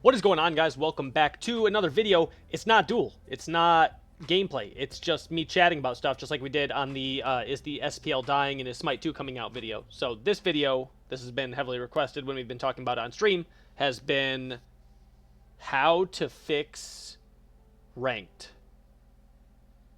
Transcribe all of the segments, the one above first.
What is going on, guys? Welcome back to another video. It's not duel. It's not gameplay. It's just me chatting about stuff, just like we did on the is the SPL dying and is Smite 2 coming out video. So this video, this has been heavily requested when we've been talking about it on stream, has been how to fix ranked.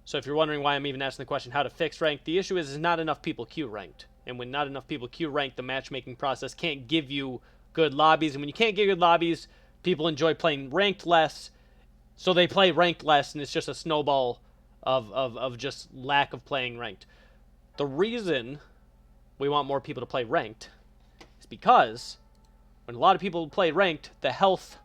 So if you're wondering why I'm even asking the question how to fix ranked, the issue is not enough people queue ranked. And when not enough people queue ranked, the matchmaking process can't give you good lobbies. And when you can't get good lobbies, people enjoy playing ranked less, so they play ranked less, and it's just a snowball of just lack of playing ranked. The reason we want more people to play ranked is because when a lot of people play ranked, the health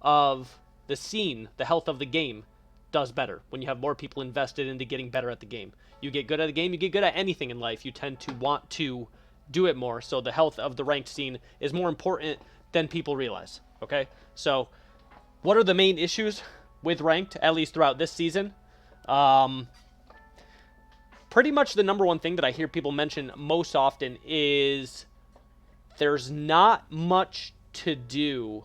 of the scene, the health of the game, does better when you have more people invested into getting better at the game. You get good at the game, you get good at anything in life, you tend to want to do it more, so the health of the ranked scene is more important than people realize. Okay, so what are the main issues with ranked, at least throughout this season? Pretty much the number one thing that I hear people mention most often is there's not much to do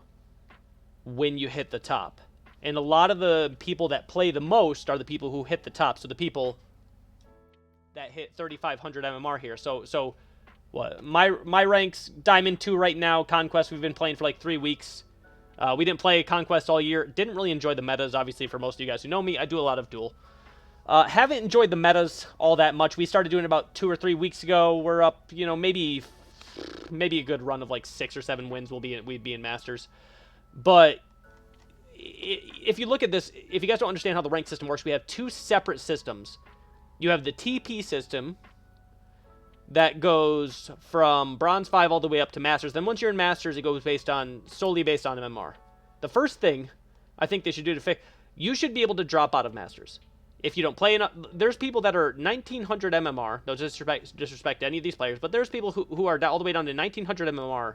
when you hit the top. And a lot of the people that play the most are the people who hit the top, so the people that hit 3,500 MMR here. So what? My rank's Diamond 2 right now. Conquest, we've been playing for like 3 weeks. We didn't play Conquest all year. Didn't really enjoy the metas, obviously, for most of you guys who know me. I do a lot of duel. Haven't enjoyed the metas all that much. We started doing it about 2 or 3 weeks ago. We're up, you know, maybe a good run of like 6 or 7 wins. We'd be in Masters. But if you look at this, if you guys don't understand how the rank system works, we have 2 separate systems. You have the TP system that goes from Bronze 5 all the way up to Masters. Then once you're in Masters, it goes solely based on MMR. The first thing I think they should do to fix, you should be able to drop out of Masters. If you don't play enough, there's people that are 1900 MMR, no disrespect to any of these players, but there's people who are all the way down to 1900 MMR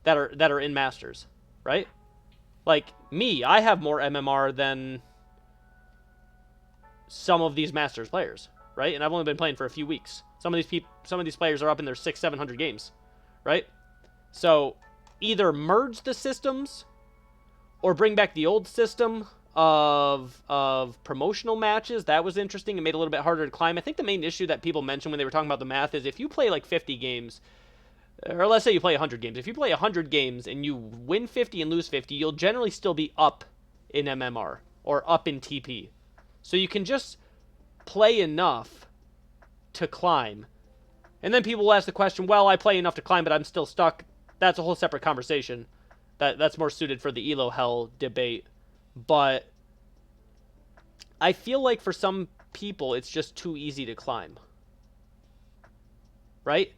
that are in Masters, right? Like me, I have more MMR than some of these Masters players, right? And I've only been playing for a few weeks. Some of these players are up in their 600-700 games, right? So either merge the systems or bring back the old system of promotional matches. That was interesting and made it a little bit harder to climb. I think the main issue that people mentioned when they were talking about the math is if you play like 50 games, or let's say you play 100 games. If you play 100 games and you win 50 and lose 50, you'll generally still be up in MMR or up in TP. So you can just play enough to climb. And then people will ask the question, well, I play enough to climb, but I'm still stuck. That's a whole separate conversation. That's more suited for the Elo Hell debate. But I feel like for some people, it's just too easy to climb. Right?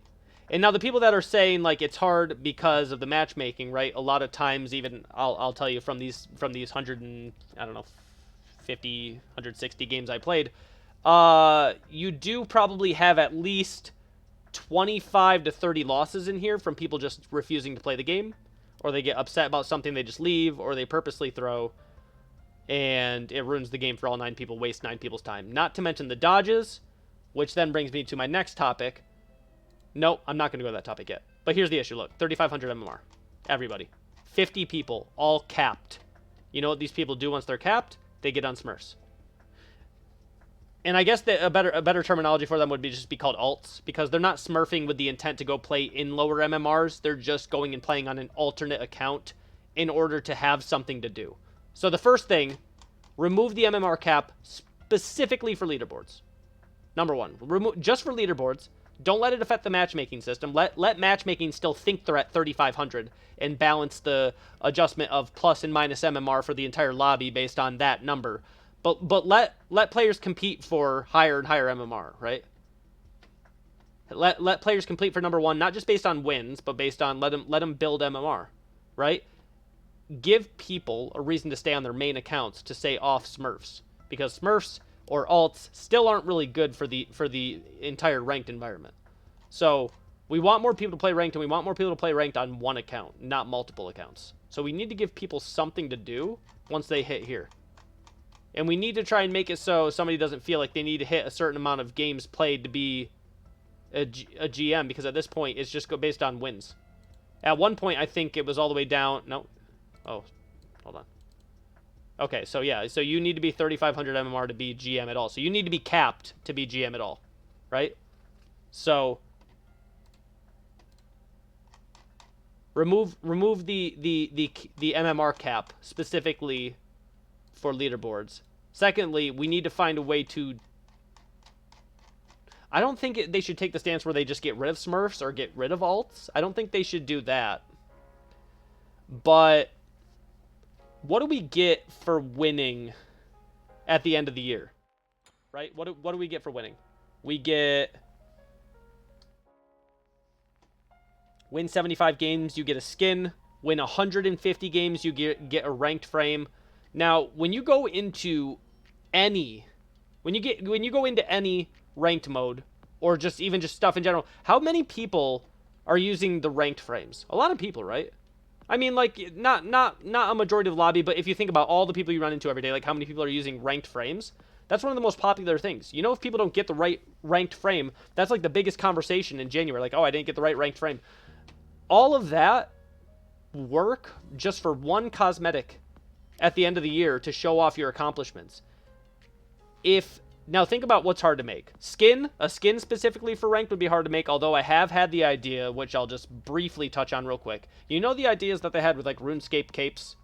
And now the people that are saying like it's hard because of the matchmaking, right? A lot of times, even I'll tell you from these 100 and I don't know 50, 160 games I played, you do probably have at least 25 to 30 losses in here from people just refusing to play the game, or they get upset about something, they just leave, or they purposely throw, and it ruins the game for all 9 people, waste 9 people's time. Not to mention the dodges, which then brings me to my next topic. Nope, I'm not going to go to that topic yet. But here's the issue. Look, 3,500 MMR. Everybody. 50 people, all capped. You know what these people do once they're capped? They get on smurfs. And I guess that a better terminology for them would just be called alts, because they're not smurfing with the intent to go play in lower MMRs. They're just going and playing on an alternate account in order to have something to do. So the first thing, remove the MMR cap specifically for leaderboards. Number 1, just for leaderboards. Don't let it affect the matchmaking system. Let matchmaking still think they're at 3,500 and balance the adjustment of plus and minus MMR for the entire lobby based on that number. But let players compete for higher and higher MMR, right? Let players compete for number 1, not just based on wins, but based on let them build MMR, right? Give people a reason to stay on their main accounts to stay off smurfs, because smurfs or alts still aren't really good for the entire ranked environment. So we want more people to play ranked, and we want more people to play ranked on one account, not multiple accounts. So we need to give people something to do once they hit here. And we need to try and make it so somebody doesn't feel like they need to hit a certain amount of games played to be a GM, because at this point it's just based on wins. At one point I think it was all the way down, no, Oh, hold on. Okay, so yeah, so you need to be 3,500 MMR to be GM at all. So you need to be capped to be GM at all, right? So remove the MMR cap specifically for leaderboards. Secondly, we need to find a way to... I don't think they should take the stance where they just get rid of Smurfs or get rid of alts. I don't think they should do that. But what do we get for winning at the end of the year? Right? What do we get for winning? We get... Win 75 games, you get a skin. Win 150 games, you get a ranked frame. Now, when you go into any... When you go into any ranked mode, or just even just stuff in general, how many people are using the ranked frames? A lot of people, right? I mean, like, not a majority of the lobby, but if you think about all the people you run into every day, like how many people are using ranked frames, that's one of the most popular things. You know, if people don't get the right ranked frame, that's like the biggest conversation in January. Like, oh, I didn't get the right ranked frame. All of that work just for one cosmetic at the end of the year to show off your accomplishments. Now think about what's hard to make. A skin specifically for ranked would be hard to make, although I have had the idea, which I'll just briefly touch on real quick. You know the ideas that they had with like RuneScape capes,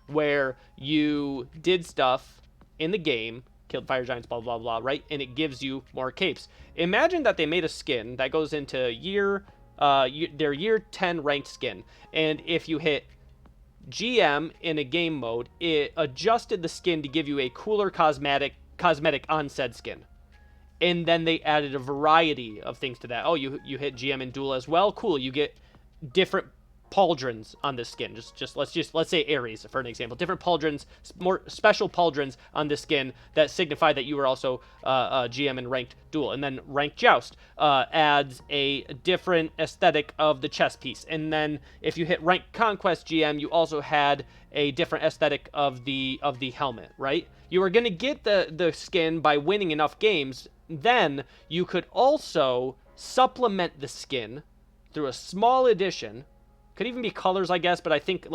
where you did stuff in the game, killed fire giants, blah, blah, blah, right? And it gives you more capes. Imagine that they made a skin that goes into their year 10 ranked skin. And if you hit GM in a game mode, it adjusted the skin to give you a cooler cosmetic on said skin. And then they added a variety of things to that. Oh, you hit GM in duel as well. Cool. You get different pauldrons on this skin. Let's say Ares for an example. Different pauldrons, more special pauldrons on this skin that signify that you were also GM in ranked duel. And then ranked joust adds a different aesthetic of the chest piece. And then if you hit ranked conquest GM, you also had a different aesthetic of the helmet, right? You are going to get the skin by winning enough games. Then you could also supplement the skin through a small addition. Could even be colors, I guess, but I think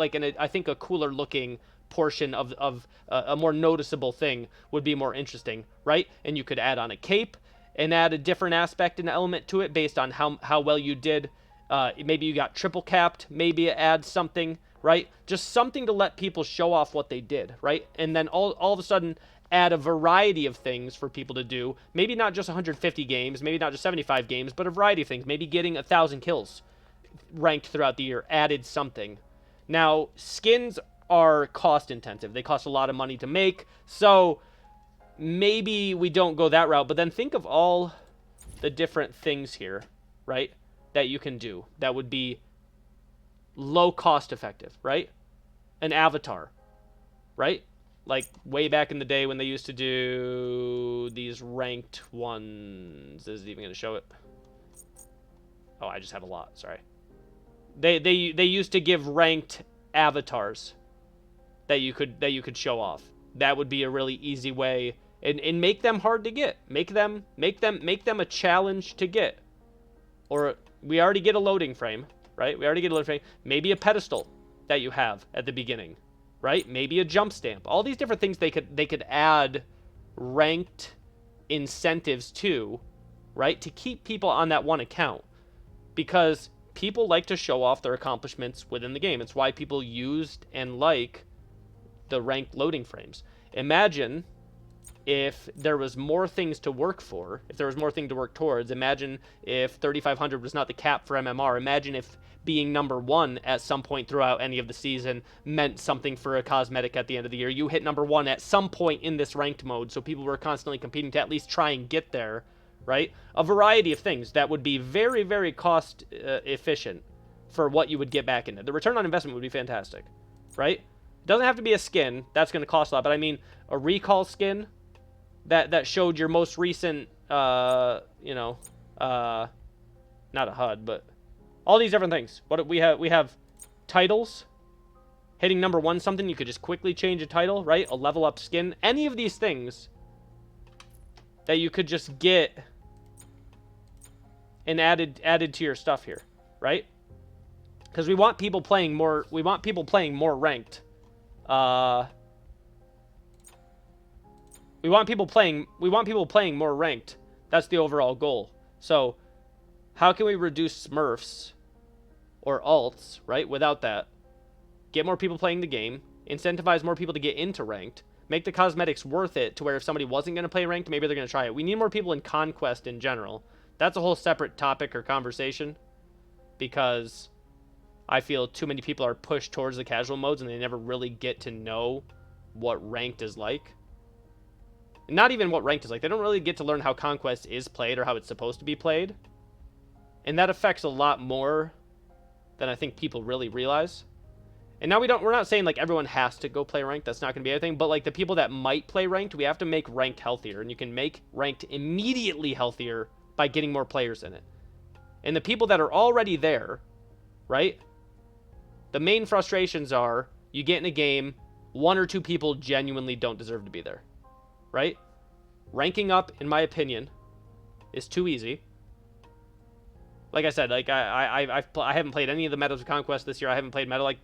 a cooler looking portion of a more noticeable thing would be more interesting, right? And you could add on a cape and add a different aspect and element to it based on how well you did. Maybe you got triple capped. Maybe it adds something, right? Just something to let people show off what they did, right? And then all of a sudden add a variety of things for people to do. Maybe not just 150 games, maybe not just 75 games, but a variety of things. Maybe getting 1,000 kills ranked throughout the year added something. Now, skins are cost intensive. They cost a lot of money to make, so maybe we don't go that route. But then think of all the different things here, right, that you can do that would be low cost effective, right? An avatar, right? Like way back in the day when they used to do these ranked ones. Is it even going to show it? Oh, I just have a lot. Sorry. They used to give ranked avatars that you could show off. That would be a really easy way, and make them hard to get. Make them a challenge to get. Or we already get a loading frame, right? We already get a loading frame. Maybe a pedestal that you have at the beginning, right? Maybe a jump stamp. All these different things they could add ranked incentives to, right? To keep people on that one account, because people like to show off their accomplishments within the game. It's why people used and like the ranked loading frames. Imagine if there was more things to work for, if there was more thing to work towards. Imagine if 3,500 was not the cap for MMR. Imagine if being number one at some point throughout any of the season meant something for a cosmetic at the end of the year. You hit number one at some point in this ranked mode, so people were constantly competing to at least try and get there, right? A variety of things that would be very, very cost efficient for what you would get back in it. The return on investment would be fantastic, right? It doesn't have to be a skin. That's going to cost a lot, but I mean a recall skin that showed your most recent, not a HUD, but all these different things. What we have titles. Hitting number one something, you could just quickly change a title, right? A level up skin. Any of these things that you could just get and added to your stuff here, right? Because we want people playing more. We want people playing more ranked Uh, we want people playing. We want people playing more ranked. That's the overall goal. So, how can we reduce smurfs or alts, right? Without that, get more people playing the game, incentivize more people to get into ranked, make the cosmetics worth it to where if somebody wasn't going to play ranked, maybe they're going to try it. We need more people in conquest in general. That's a whole separate topic or conversation, because I feel too many people are pushed towards the casual modes and they never really get to know what ranked is like. Not even what ranked is like. They don't really get to learn how conquest is played or how it's supposed to be played. And that affects a lot more than I think people really realize. And now we're not saying like everyone has to go play ranked. That's not going to be everything. But like the people that might play ranked, we have to make ranked healthier. And you can make ranked immediately healthier by getting more players in it. And the people that are already there, right? The main frustrations are you get in a game, one or two people genuinely don't deserve to be there, right? Ranking up, in my opinion, is too easy. Like I said, like I haven't played any of the metas of Conquest this year. I haven't played meta. Like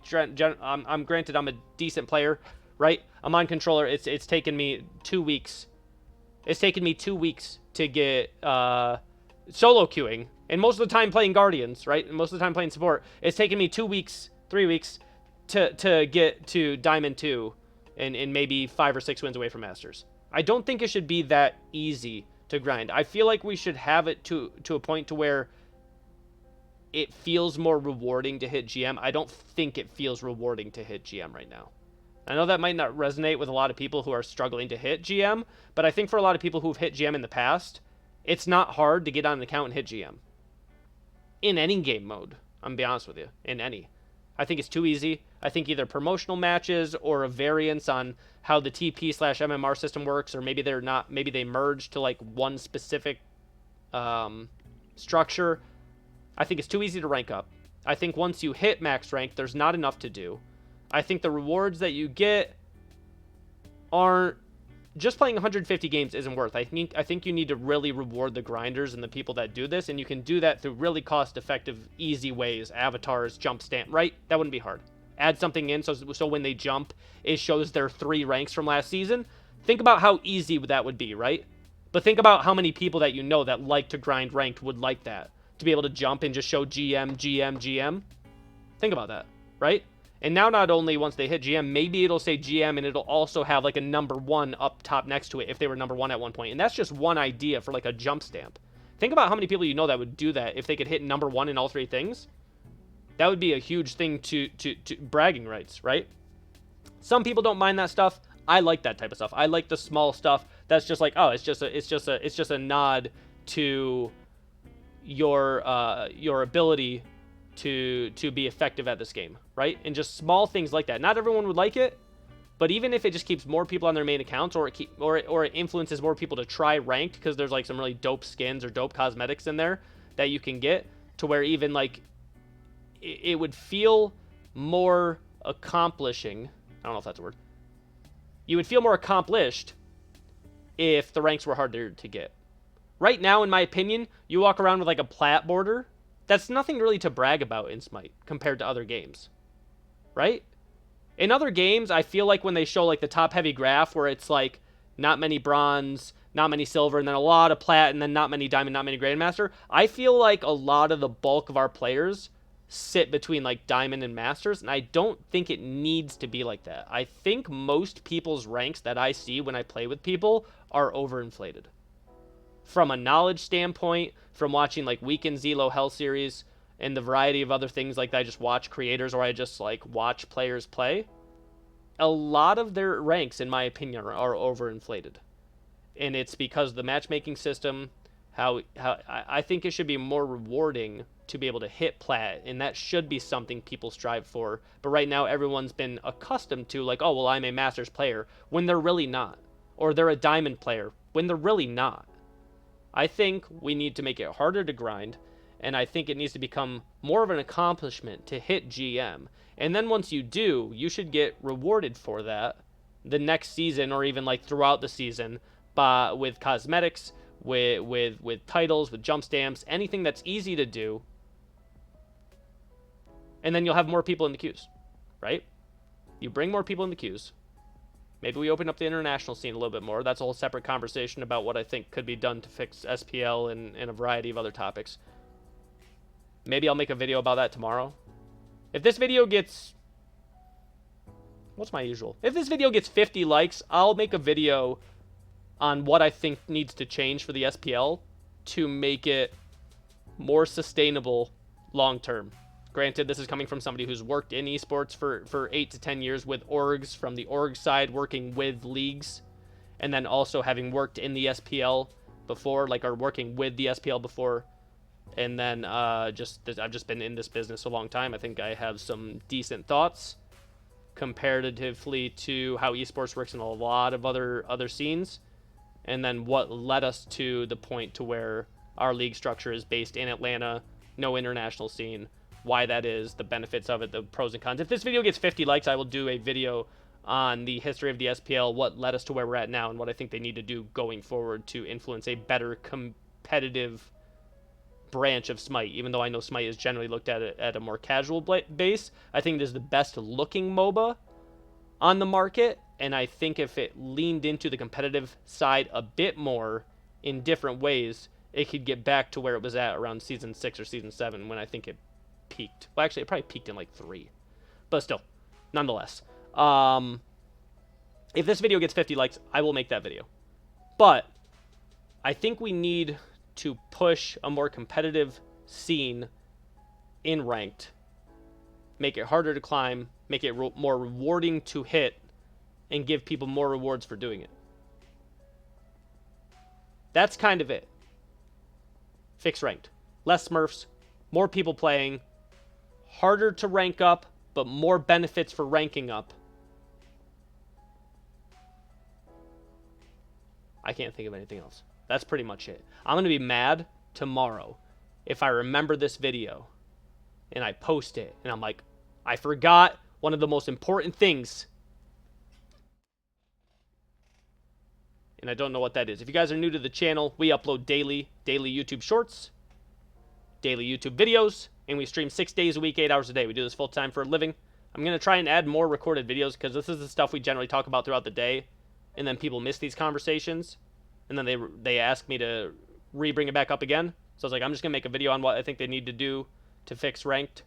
I'm granted I'm a decent player, right? I'm on controller. It's taken me 2 weeks. It's taken me 2 weeks to get solo queuing, and most of the time playing Guardians, right? And most of the time playing support. It's taken me 2 weeks, 3 weeks to get to Diamond 2, and maybe 5 or 6 wins away from Masters. I don't think it should be that easy to grind. I feel like we should have it to a point to where it feels more rewarding to hit GM. I don't think it feels rewarding to hit GM right now. I know that might not resonate with a lot of people who are struggling to hit GM, but I think for a lot of people who've hit GM in the past, it's not hard to get on an account and hit GM. In any game mode, I'm going to be honest with you. In any. I think it's too easy. I think either promotional matches or a variance on how the TP/MMR system works, or maybe they merge to like one specific structure. I think it's too easy to rank up. I think once you hit max rank, there's not enough to do. I think the rewards that you get aren't... Just playing 150 games isn't worth. I think you need to really reward the grinders and the people that do this, and you can do that through really cost-effective, easy ways. Avatars, jump stamp, right? That wouldn't be hard. Add something in so when they jump, it shows their 3 ranks from last season. Think about how easy that would be, right? But think about how many people that you know that like to grind ranked would like that. To be able to jump and just show GM, GM, GM. Think about that, right? And now not only once they hit GM, maybe it'll say GM and it'll also have like a number 1 up top next to it if they were number 1 at one point. And that's just one idea for like a jump stamp. Think about how many people you know that would do that if they could hit number 1 in all 3 things. That would be a huge thing to bragging rights, right? Some people don't mind that stuff. I like that type of stuff. I like the small stuff that's just like, oh, it's just a nod to your ability to be effective at this game, right? And just small things like that. Not everyone would like it, but even if it just keeps more people on their main accounts, or it influences more people to try ranked, because there's like some really dope skins or dope cosmetics in there that you can get, to where even like it would feel more accomplishing. I don't know if that's a word. You would feel more accomplished if the ranks were harder to get. Right now, in my opinion, you walk around with like a plat border. That's nothing really to brag about in Smite compared to other games, right? In other games, I feel like when they show like the top heavy graph where it's like not many bronze, not many silver, and then a lot of plat, and then not many diamond, not many grandmaster, I feel like a lot of the bulk of our players sit between like diamond and masters, and I don't think it needs to be like that. I think most people's ranks that I see when I play with people are overinflated. From a knowledge standpoint, from watching like Weekend Zelo Hell series and the variety of other things like that, I just watch creators or I just like watch players play, a lot of their ranks, in my opinion, are overinflated. And it's because the matchmaking system, how I think it should be more rewarding to be able to hit plat, and that should be something people strive for. But right now, everyone's been accustomed to like, oh, well, I'm a Masters player, when they're really not. Or they're a Diamond player, when they're really not. I think we need to make it harder to grind, and I think it needs to become more of an accomplishment to hit GM. And then once you do, you should get rewarded for that the next season, or even like throughout the season, with cosmetics, with titles, with jump stamps, anything that's easy to do. And then you'll have more people in the queues, right? You bring more people in the queues. Maybe we open up the international scene a little bit more. That's a whole separate conversation about what I think could be done to fix SPL and a variety of other topics. Maybe I'll make a video about that tomorrow. If this video gets... What's my usual? If this video gets 50 likes, I'll make a video on what I think needs to change for the SPL to make it more sustainable long term. Granted, this is coming from somebody who's worked in esports for 8 to 10 years with orgs, from the org side, working with leagues, and then also having worked in the SPL before, like, or working with the SPL before, and then I've just been in this business a long time. I think I have some decent thoughts comparatively to how esports works in a lot of other scenes, and then what led us to the point to where our league structure is based in Atlanta, no international scene, why that is, the benefits of it, the pros and cons. If this video gets 50 likes, I will do a video on the history of the SPL, what led us to where we're at now, and what I think they need to do going forward to influence a better competitive branch of Smite. Even though I know Smite is generally looked at a more casual base, I think it is the best looking MOBA on the market, and I think if it leaned into the competitive side a bit more in different ways, it could get back to where it was at around Season 6 or Season 7, when I think it peaked. Well, actually, it probably peaked in like 3. But still, nonetheless. If this video gets 50 likes, I will make that video. But I think we need to push a more competitive scene in ranked. Make it harder to climb, make it more rewarding to hit, and give people more rewards for doing it. That's kind of it. Fix ranked. Less smurfs, more people playing, harder to rank up, but more benefits for ranking up. I can't think of anything else. That's pretty much it. I'm going to be mad tomorrow if I remember this video and I post it and I'm like, I forgot one of the most important things. And I don't know what that is. If you guys are new to the channel, we upload daily YouTube shorts, daily YouTube videos, and we stream 6 days a week, 8 hours a day. We do this full time for a living. I'm going to try and add more recorded videos because this is the stuff we generally talk about throughout the day, and then people miss these conversations, and then they ask me to bring it back up again. So I was like, I'm just going to make a video on what I think they need to do to fix ranked.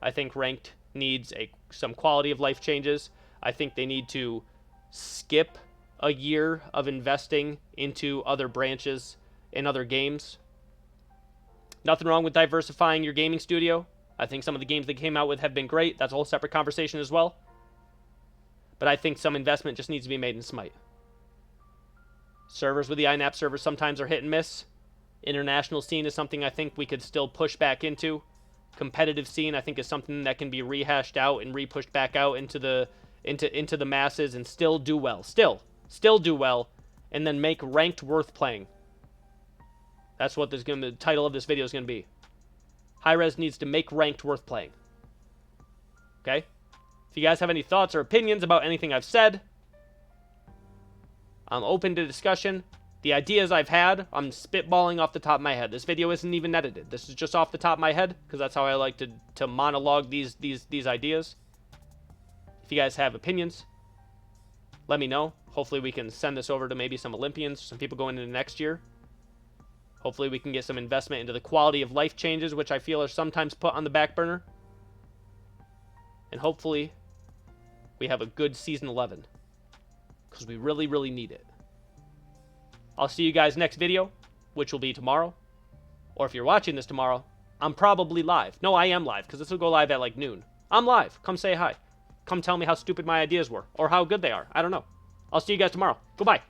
I think ranked needs some quality of life changes. I think they need to skip a year of investing into other branches in other games. Nothing wrong with diversifying your gaming studio. I think some of the games they came out with have been great. That's a whole separate conversation as well. But I think some investment just needs to be made in Smite. Servers with the INAP servers sometimes are hit and miss. International scene is something I think we could still push back into. Competitive scene, I think, is something that can be rehashed out and re-pushed back out into the masses and still do well. Still do well, and then make ranked worth playing. That's what the title of this video is going to be. Hi-Rez needs to make ranked worth playing. Okay? If you guys have any thoughts or opinions about anything I've said, I'm open to discussion. The ideas I've had, I'm spitballing off the top of my head. This video isn't even edited. This is just off the top of my head, because that's how I like to monologue these ideas. If you guys have opinions, let me know. Hopefully we can send this over to maybe some Olympians, some people going into next year. Hopefully we can get some investment into the quality of life changes, which I feel are sometimes put on the back burner. And hopefully we have a good Season 11, because we really, really need it. I'll see you guys next video, which will be tomorrow. Or if you're watching this tomorrow, I'm probably live. No, I am live, because this will go live at like noon. I'm live. Come say hi. Come tell me how stupid my ideas were, or how good they are. I don't know. I'll see you guys tomorrow. Goodbye.